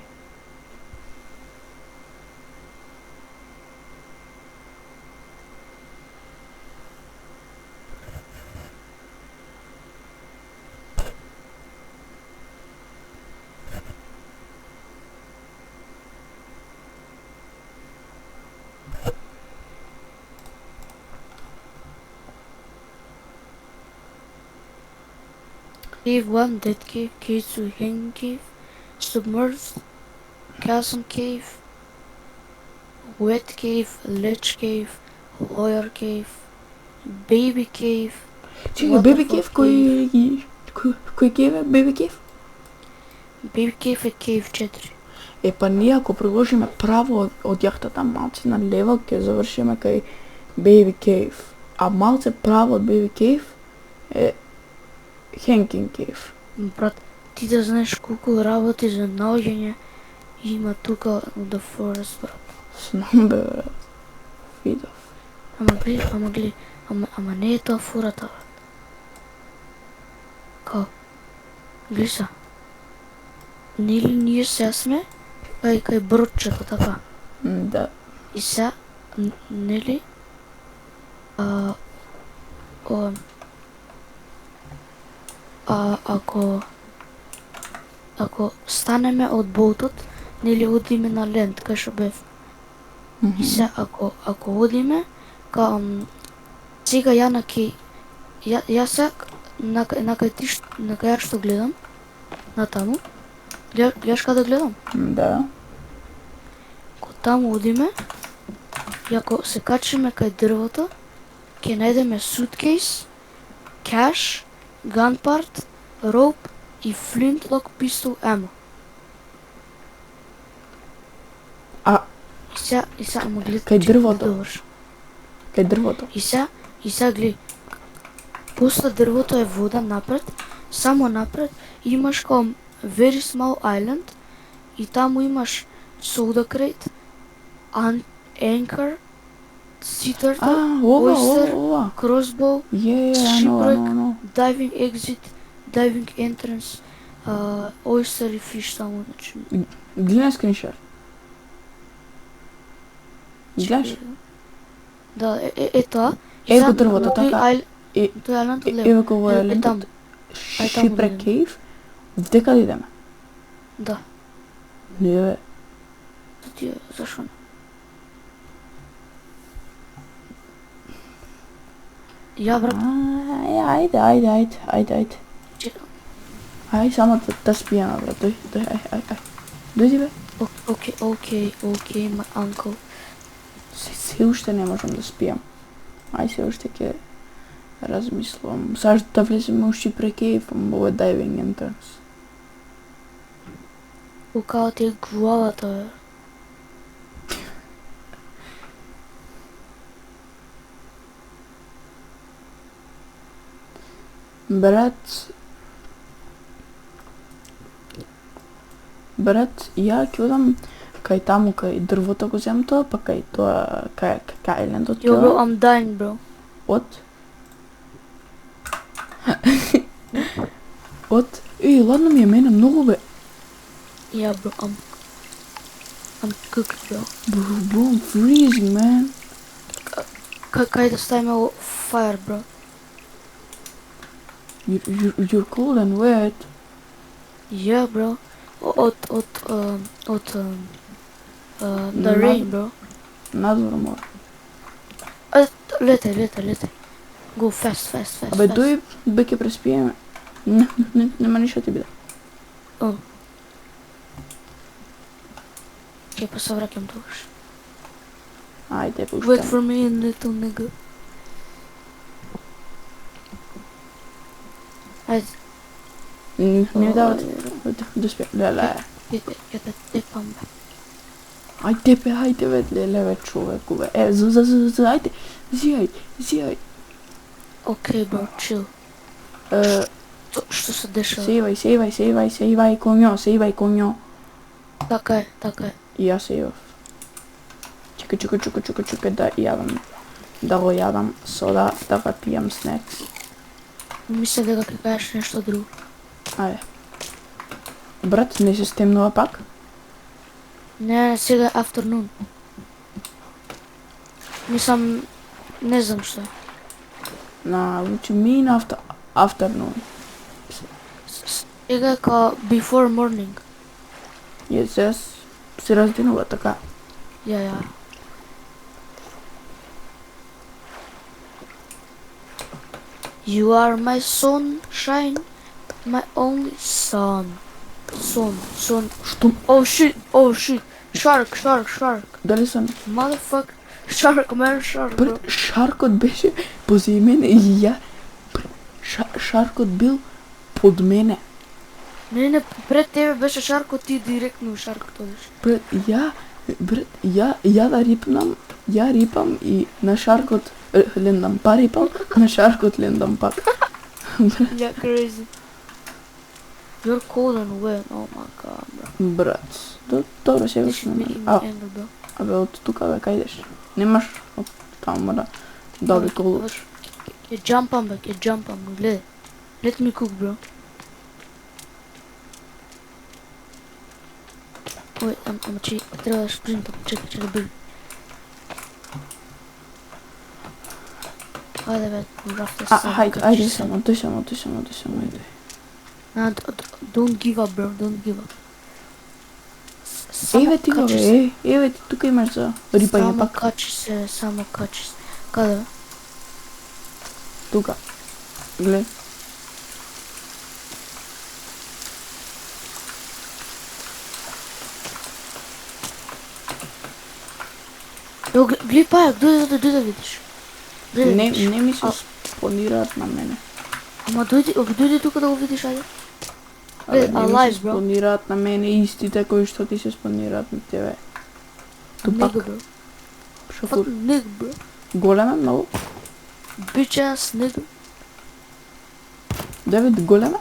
Speaker 2: Cave 1, Dead Cave, Cave 2, Hanging Cave, Submerged, Chasm Cave, Wet Cave, Ledge Cave, Lawyer Cave, Baby Cave.
Speaker 1: Чекај, Baby Cave, кој кейв е Baby Cave?
Speaker 2: Baby Cave е Cave 4.
Speaker 1: Е, па ние ако продолжиме право од јахтата малце на лево, ќе завршиме кај Baby Cave. А малце право од Baby Cave е Hanging Cave.
Speaker 2: Брат, ти да знаеш колку работи за наоѓање има тука во The Forest, брат.
Speaker 1: Знам бе, брат. Видов.
Speaker 2: Ама гледи, ама не е тоа фурата, брат. Као, гледи са. Нели ние сега сме кај бродчето, така?
Speaker 1: Да.
Speaker 2: И сега, нели, ако станеме од боутот, нели одиме на ленд, кај што бев. И се, ако одиме, сега ја се, на кај што гледам, на таму, гледаш каде гледам?
Speaker 1: Да.
Speaker 2: Ако таму одиме, и ако се качиме кај дрвото, ќе најдеме suitcase, cash, gun part, rope и flintlock pistol ammo. И сега, ама гледа,
Speaker 1: Кај дрвото? Кај дрвото?
Speaker 2: И сега гледа, после дрвото е вода напред, само напред имаш као very small island и таму имаш soda crate Anchor, Sea
Speaker 1: А,
Speaker 2: Turtle,
Speaker 1: ова,
Speaker 2: Oyster,
Speaker 1: ова.
Speaker 2: Crossbow,
Speaker 1: I know,
Speaker 2: Shipwreck, Diving Exit, Diving Entrance, Oyster и Fish само, значи.
Speaker 1: Гледај скриншот. Гледаш?
Speaker 2: Да, е тоа.
Speaker 1: Е го дрвото, така.
Speaker 2: Тој
Speaker 1: Е,
Speaker 2: ајланд од лево.
Speaker 1: еве го во
Speaker 2: Е,
Speaker 1: елентот.
Speaker 2: таму.
Speaker 1: Shipwreck Cave. Дека да идеме?
Speaker 2: Да.
Speaker 1: Не, бе.
Speaker 2: Ти е, зашо не? Ја брат,
Speaker 1: Ајде.
Speaker 2: чекам.
Speaker 1: Ај, само да спијаме, брат. Дој, ај. Дојди, бе.
Speaker 2: Okay, my uncle.
Speaker 1: Се уште не можам да спијам. Ај, се уште ќе размислувам. Саш да влеземе у Shipwreck Cave, во Diving Entrance.
Speaker 2: Кога ти е главата, бе.
Speaker 1: Брат, ја ќе одам кај таму, кај дрвото го земам тоа, па кај тоа, кај елендот
Speaker 2: Yo bro, I'm dying bro.
Speaker 1: Од? Ладно ми е мене многу, бе.
Speaker 2: Yeah bro, I'm cooked bro.
Speaker 1: Bro, I'm freezing, man.
Speaker 2: Кај да ставиме fire bro.
Speaker 1: You're cold and wet.
Speaker 2: Yeah bro. The rain bro.
Speaker 1: Надвор мора.
Speaker 2: Летай. Go fast.
Speaker 1: Абе, дој, бе, ќе преспиеме. Нема ништо ти биде.
Speaker 2: Ќе па се враќам тогаш.
Speaker 1: Ајде,
Speaker 2: Wait
Speaker 1: пуштам.
Speaker 2: for me, little nigga. Ајде.
Speaker 1: Не ми дават да спијам. Леле.
Speaker 2: Ќе те тепам бе.
Speaker 1: Ајде, бе, леле, човеку, бе. Ајде, зијај.
Speaker 2: Окей бро, chill. Што се дешава?
Speaker 1: Сејвај, коњо.
Speaker 2: Така е.
Speaker 1: И јас сејвав. Чекај да јадам. Да го јадам сода, да го пијам снекс.
Speaker 2: Мислев дека ќе кажеш нешто друго.
Speaker 1: Ајде. Брат, не се стемнува пак?
Speaker 2: Не, сега е afternoon. Мислам, не знам што е.
Speaker 1: What you mean afternoon?
Speaker 2: Сега е као before morning.
Speaker 1: Јас се разденува така.
Speaker 2: Ја. You are my sunshine, my only son. Son.
Speaker 1: Што?
Speaker 2: Oh shit. Shark.
Speaker 1: Дали сам?
Speaker 2: Motherfucker. Shark, bro.
Speaker 1: Брат, шаркот беше пози мене и ја. Шаркот бил под мене.
Speaker 2: Не, пред тебе беше шаркот, ти директно шаркот одиш.
Speaker 1: Брат, ја да рипнам, ја рипам и на шаркот лендам па рипам, на шаркот лендам пак.
Speaker 2: Yeah, crazy. You're cold and wet, oh my god, bro.
Speaker 1: Брат, добро се
Speaker 2: This is making me angry, bro.
Speaker 1: Абе, од тука, бе, кај идеш? Немаш од таму да би колуваш.
Speaker 2: Ќе джампам, гледай. Let me cook, bro. Ой, ама че, треба да спринтам, чекай, бил. Ајде бе, рафте само.
Speaker 1: Ајде само, тој само, ајде.
Speaker 2: Don't give up, bro, don't give up.
Speaker 1: Еве ти го, бе, еве ти, тука имаш за рипање пак.
Speaker 2: Само качи се. Каде?
Speaker 1: Тука. Гледај.
Speaker 2: Ево, гледај пајак, дојде да видиш.
Speaker 1: Не ми се спонираат на мене.
Speaker 2: Ама дојде тука да го видиш, ајде.
Speaker 1: Не ми се
Speaker 2: Alive, bro.
Speaker 1: спонираат на мене истите кои што ти се спонираат на тебе. Тупак.
Speaker 2: Nigga, bro.
Speaker 1: Шофур.
Speaker 2: Fucking nigga, bro.
Speaker 1: Голем е многу.
Speaker 2: Bitch ass nigga.
Speaker 1: Девид, голем е?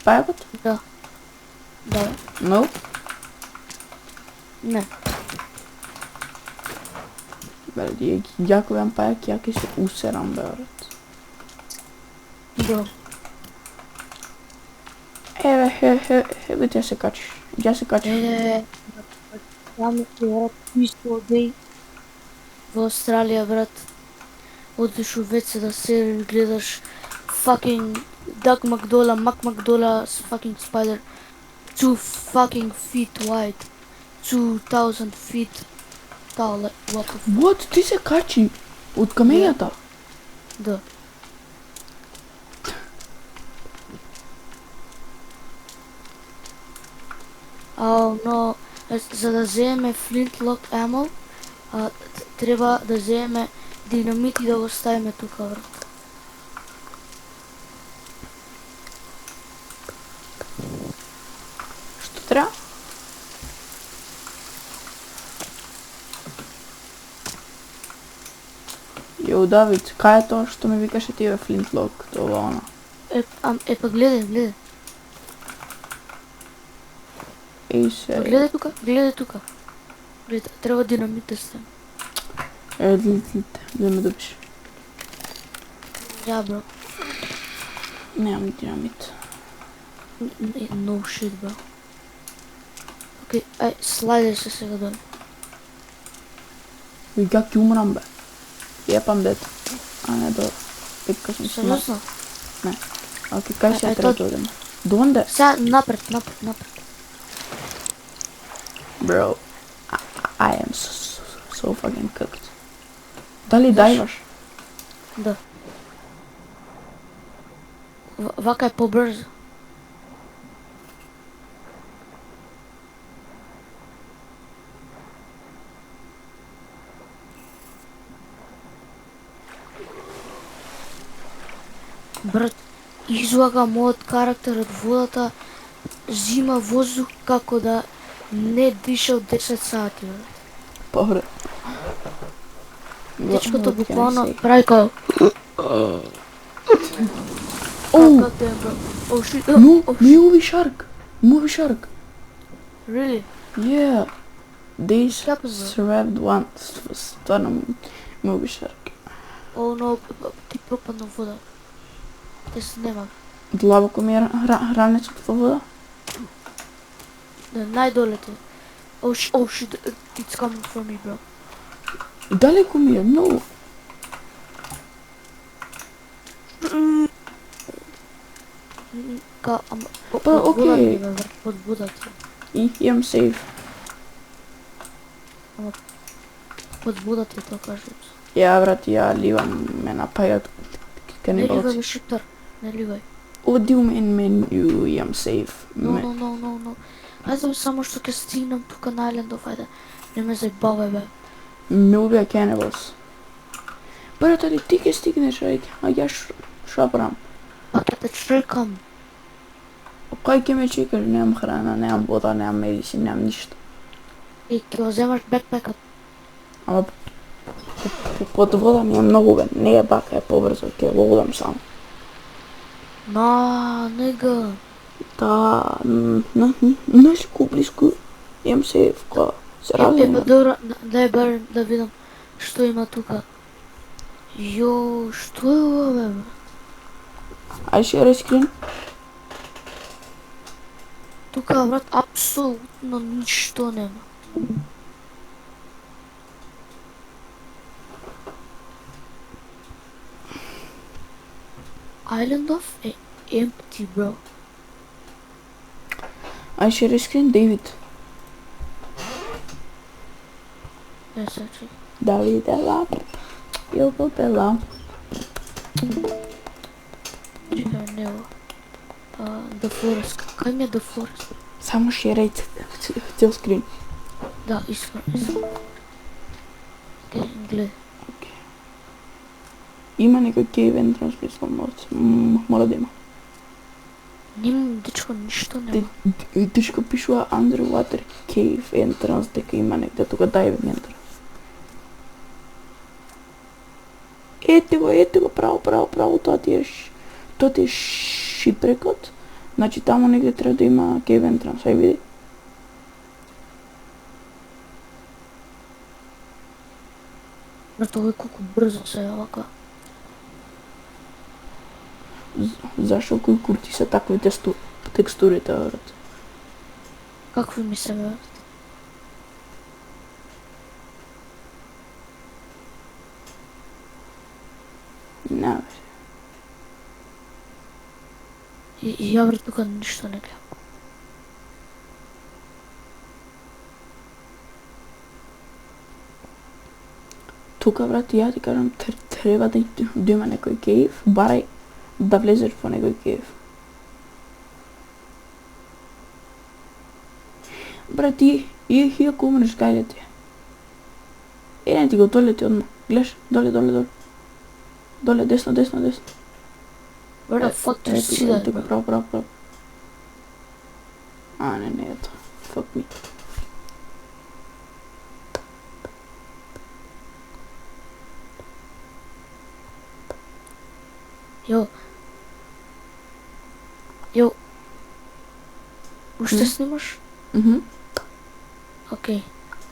Speaker 1: Пајакот?
Speaker 2: Да. Да, бе.
Speaker 1: Многу?
Speaker 2: Не.
Speaker 1: Брат, ја кој пајак, ја ке се усерам, брат.
Speaker 2: Бро.
Speaker 1: Еве, ти се качиш. Ја се качиш.
Speaker 2: Таму се брат, исто дей. Во Австралија, брат. Одиш у WC да се гледаш fucking Duck McDola, Mac McDola, fucking spider. 2 fucking feet wide. 2000 feet tall, like, what the fuck?
Speaker 1: What? Ти се качи од камењата?
Speaker 2: Да. Но за да земеме flintlock ammo, треба да земеме динамит и да го ставиме тука, брат.
Speaker 1: Што треба? Јо, Давид, кај е тоа што ме викаше ти Flintlock, тоа она?
Speaker 2: Па гледај.
Speaker 1: Еј се.
Speaker 2: Гледај тука. Гледај, треба динамит да ставим.
Speaker 1: Да ме добиш.
Speaker 2: Ja, bro.
Speaker 1: Немам динамит.
Speaker 2: No shit, bro. Окей, ај, слајдај се сега долу.
Speaker 1: И как ќе умрам, бе? Јепам дете. А не, добро. Пипка сум се.
Speaker 2: Сериозно?
Speaker 1: Не. Окей, кај се
Speaker 2: Ај,
Speaker 1: треба да одем? Донде?
Speaker 2: Сега напред.
Speaker 1: Bro, I am so fucking cooked. Дали дајваш?
Speaker 2: Да. Вака е побрзо. Брат, излага мојот карактер од водата, зима воздух како да не дишал 10 сати, брат.
Speaker 1: Побре.
Speaker 2: Дечкото буквално прави као...
Speaker 1: Oh,
Speaker 2: God damn, bro. Oh shit.
Speaker 1: no,
Speaker 2: Oh shit.
Speaker 1: movie shark.
Speaker 2: Really?
Speaker 1: Yeah. They
Speaker 2: Šta pa zove?
Speaker 1: survived once. Stvarno movie shark.
Speaker 2: Oh no, ти пропадна вода. Те се нема.
Speaker 1: Длабоко ми е хранецот во вода.
Speaker 2: Да, најдолете. Oh shit, it's coming for me, bro.
Speaker 1: Далеко ми е, многу.
Speaker 2: Ама,
Speaker 1: Па, окей.
Speaker 2: Под водата.
Speaker 1: И имам сейф.
Speaker 2: Под водата тоа кажат.
Speaker 1: Ја, брат, ја ливам ме напајат
Speaker 2: Не ливај,
Speaker 1: канибалци.
Speaker 2: бе, шиптар. Не ливај.
Speaker 1: Оди у мен меню, имам сейф.
Speaker 2: No. Ајде само што ќе стигнам тука на Айлендов, ајде. Не ме зајбавај, бе.
Speaker 1: Ме убија канибалс. Брат, али ти ке стигнеш, а ја шо правам?
Speaker 2: А ќе те чекам.
Speaker 1: Кај ќе ме чекаш? Немам храна, немам вода, немам медицин, немам ништо.
Speaker 2: И ќе го земаш бекпекот.
Speaker 1: Ама под вода ми е многу, бе. Не е бака, е побрзо, ќе го одам само.
Speaker 2: Нега.
Speaker 1: Да, знаеш ко близко имам сейф, ко се
Speaker 2: Па
Speaker 1: разумам.
Speaker 2: добро, дај барем да видам што има тука. Јо, што е ова, бе?
Speaker 1: Ај шере скрин.
Speaker 2: Тука, брат, апсолутно ништо нема. Islandov е empty, bro.
Speaker 1: Ај шере скрин, Дейвид.
Speaker 2: Чекай.
Speaker 1: Давиде лап. Јо бела.
Speaker 2: Чекай, не ова. The Forest. Кај ми е The Forest?
Speaker 1: Само шереј цел скрин.
Speaker 2: Да, искрено. Гледај.
Speaker 1: Има некој cave entrance, мислам, мора да има.
Speaker 2: Немам, дечко, ништо нема.
Speaker 1: Дечко пишува underwater cave entrance, дека има негде тука diving entrance. Ете го, право, тоа ти е шипрекот. Значи таму негде треба да има cave entrance, ај види.
Speaker 2: Брат, овој колку брзо се вака.
Speaker 1: Зашо кој курти се такви текстурите, брат?
Speaker 2: Какви ми се брат?
Speaker 1: Не, бе.
Speaker 2: И ја брат тука ништо не гледам.
Speaker 1: Тука, брат, ја ти кажам, треба да има некој кейв, барај да влезеш во некој кейв. Брат, и ако умреш, кај ти? Не ти го долети одма. Гледаш, доле. Доле, десно.
Speaker 2: Where the fuck do you see that,
Speaker 1: Тука,
Speaker 2: bro?
Speaker 1: право. А, не, ето. Fuck me.
Speaker 2: Јо. Уште снимаш? Океј.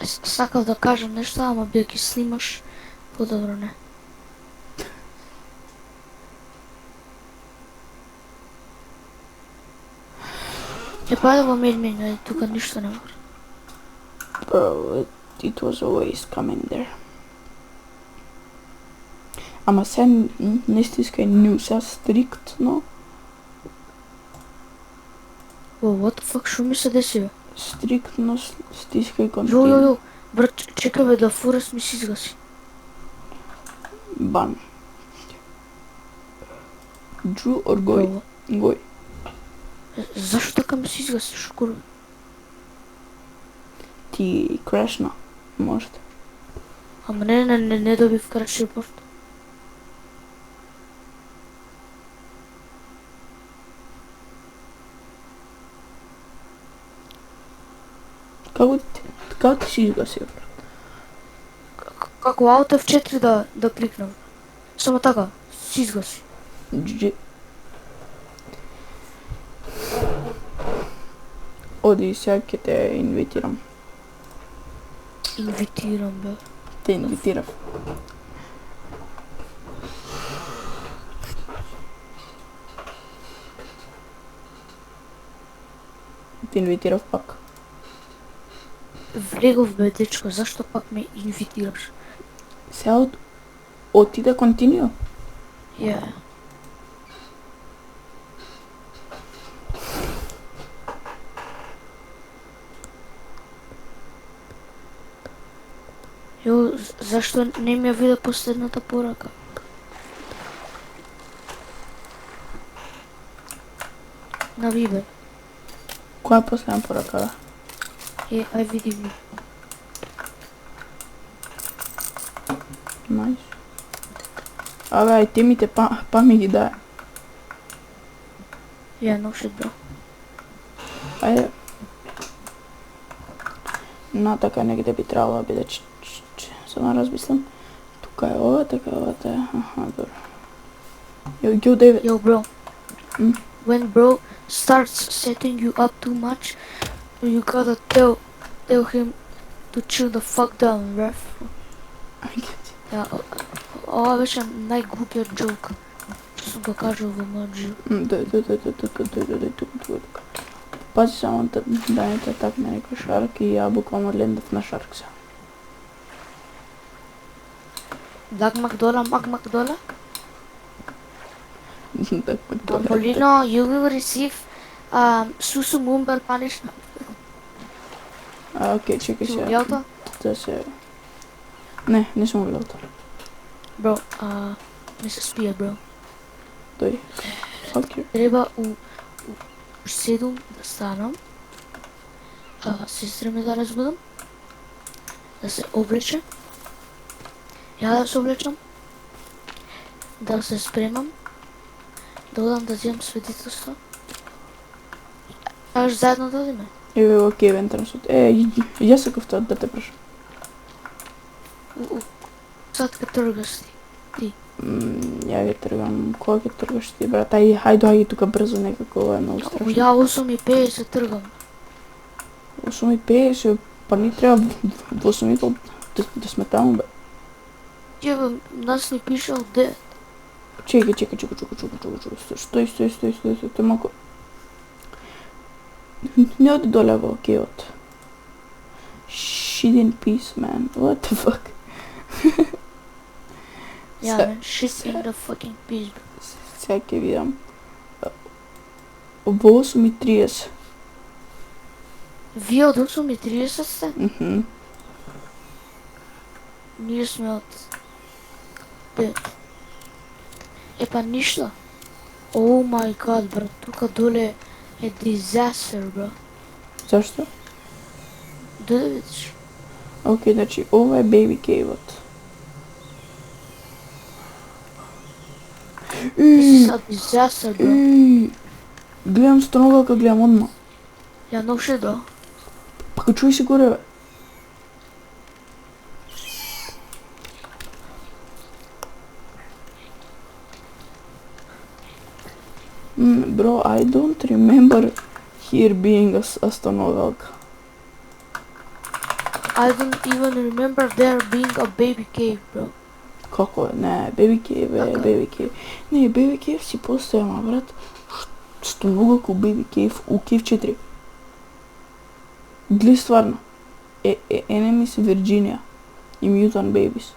Speaker 2: Сакав да кажам нешто, ама бидејќи снимаш, подобро не. Пајде во медмин, тука ништо не мора.
Speaker 1: Bro, it was always coming there. Ама се не стискај ню, се стриктно.
Speaker 2: What the fuck, шо ми се деси, бе?
Speaker 1: Стриктно стискај контину.
Speaker 2: Јо, брат, чекај бе да Форест ми се изгаси.
Speaker 1: Бан. Drew or Goј? Гој.
Speaker 2: Зашто така ми се изгаси, шкур?
Speaker 1: Ти крешна, можда.
Speaker 2: Ама не добив краш репорт.
Speaker 1: Како ти си изгаси, брат?
Speaker 2: Како Alt F4 да кликнам. Само така, се изгаси.
Speaker 1: GG. Оди, сега ќе те инвитирам.
Speaker 2: Инвитирам, бе.
Speaker 1: Те инвитирав. Те инвитирав пак.
Speaker 2: Влегов, бе, дечко, зашто пак ме инвитираш?
Speaker 1: Сега отиде континуо.
Speaker 2: Ја. Јо, зашто не ми ја виде последната порака? На Вибер.
Speaker 1: Која е последна порака, да?
Speaker 2: Ај види ми.
Speaker 1: Најс. Абе, ај темите па ми ги дај.
Speaker 2: No shit, bro.
Speaker 1: Ајде. На така негде би требало да биде само размислам. Тука е ова, така ова е. Аха, добро. Yo, David.
Speaker 2: Yo, bro. When bro starts setting you up too much, you gotta tell him to chill the fuck down, ref. Ja, ова беше најглупиот джок што сум го кажал во мојот живот.
Speaker 1: Дој, тука. Пази само да не те такне некој шарк и ја буквално лендав на шарк се.
Speaker 2: Макдола.
Speaker 1: Макдола.
Speaker 2: Molino, you will receive Susu Mumber punishment.
Speaker 1: Океј, чекај
Speaker 2: Си
Speaker 1: се.
Speaker 2: гледал?
Speaker 1: Да се... Не сум гледал.
Speaker 2: Бро, не се спие, бро.
Speaker 1: Дој. Fuck you.
Speaker 2: Треба у 7 да станам, сестра ми да разбудам, да се облече, ја да се облечам, да се спремам, да одам да земам свидетелство. Аж заедно да одиме.
Speaker 1: Океј, вентарам суд. Јас сакав тоа да те прашам.
Speaker 2: Сад ке тргаш ти.
Speaker 1: Ја ги тргам. Кога ќе тргаш ти, брат? Хајде тука брзо некако, ова е многу страшно.
Speaker 2: Ја 8:50 тргам.
Speaker 1: 8:50, па ни треба во 8:30 да сме таму, бе.
Speaker 2: Тие нас ни пишал 9.
Speaker 1: Чекай, стој малку. Не оди доле во океот. Shit in peace, man. What the fuck?
Speaker 2: Ja,
Speaker 1: Се-
Speaker 2: man, shit in the fucking piece, bro.
Speaker 1: Сега ќе видам. Во 8:30.
Speaker 2: Вие од 8:30 сте?
Speaker 1: Мгм.
Speaker 2: Ние сме од 9. Епа ништо. Oh my god, бро, тука доле е disaster, бро.
Speaker 1: Зашто?
Speaker 2: Да видиш.
Speaker 1: Океј, значи ова е baby cave-от.
Speaker 2: This is a disaster, bro.
Speaker 1: Гледам станогалка, гледам одма.
Speaker 2: Ја ноше да.
Speaker 1: Па качуј се горе, бе. Bro, I don't remember here being a станогалка.
Speaker 2: I don't even remember there being a baby cave, bro.
Speaker 1: Како е? Не, baby cave е,
Speaker 2: Така.
Speaker 1: baby cave. Не, baby cave си постоја, ама брат. Станогалка у baby cave, у Cave 4. Гли стварно. Enemies Virginia и Mutant Babies.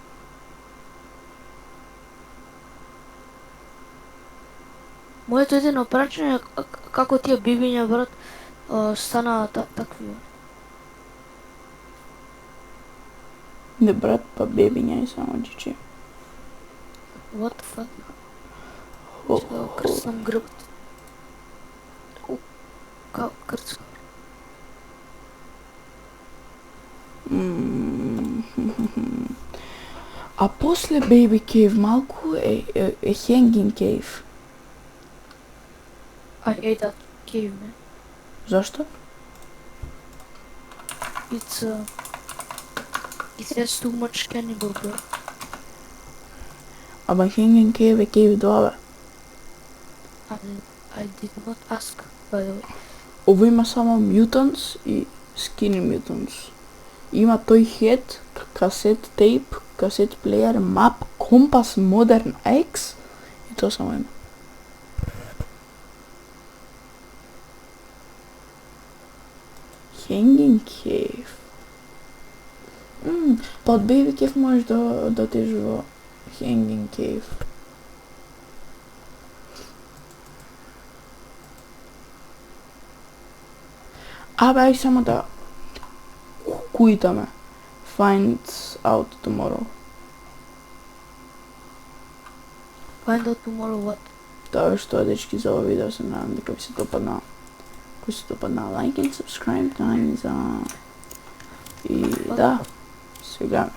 Speaker 2: Моето едино прашање е како тие бибиња, брат, станаа такви.
Speaker 1: Не, брат, па бебиња и само джичи.
Speaker 2: What the fuck?
Speaker 1: Хо,
Speaker 2: Ќе го
Speaker 1: хо.
Speaker 2: крстам грбот. Као крцка.
Speaker 1: А после Baby Cave малку е Hanging Cave.
Speaker 2: I hate that cave, man.
Speaker 1: Зашто?
Speaker 2: It has too much cannibal, bro.
Speaker 1: Ама Hanging Cave е Cave 2, бе.
Speaker 2: I did not ask, by the way.
Speaker 1: Ово има само Mutants и Skinny Mutants. Има тој head, касет tape, касет player, map, компас, Modern X и тоа само има. Hanging Cave. Па од Baby Cave можеш да отидеш во Hanging Cave. Абе, ај само да куитаме. Find out tomorrow.
Speaker 2: Find out tomorrow what?
Speaker 1: Тоа е што, дечки, за ова видео се надам дека ви се допадна. Кој се допадна, like and subscribe, guys. И да, сега